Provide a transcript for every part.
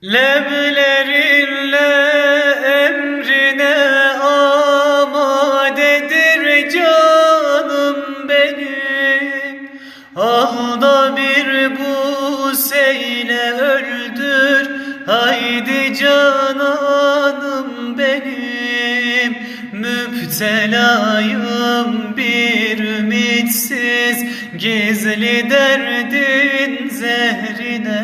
Lemlerinle emrine amadedir canım benim. Al da bir buseyle öldür haydi cananım benim. Müptelayım bir ümitsiz gizli derdin zehrine.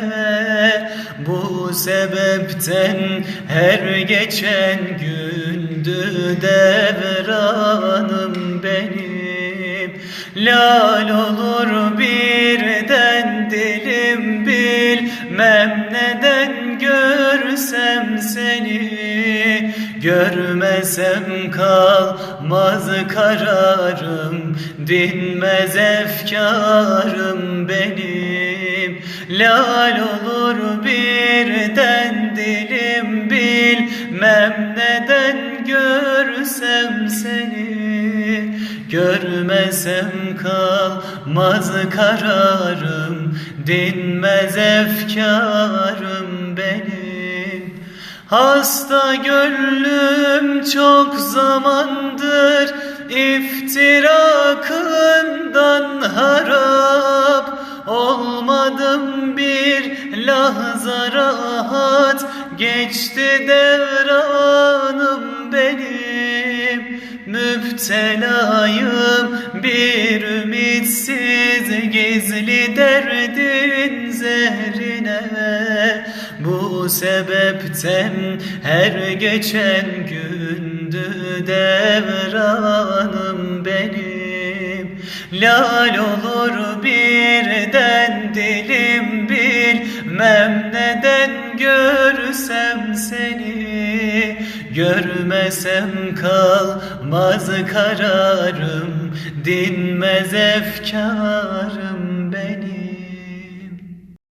Bu sebepten her geçen gündü devranım benim. Lal olur birden dilim, bilmem neden görsem seni. Görmesem kalmaz kararım, dinmez efkarım benim. Lal olur birden dilim, bilmem neden görsem seni. Görmesem kalmaz kararım, dinmez efkarım benim. Hasta gönlüm çok zamandır iftirakından harap. Olmadım bir lahza rahat, geçti devranım benim. Müptelayım bir ümitsiz gizli derdin zehrine. Bu sebepten her geçen gündü devranım benim. Lal olur birden dilim, bilmem neden görsem seni. Görmesem kalmaz kararım, dinmez efkarım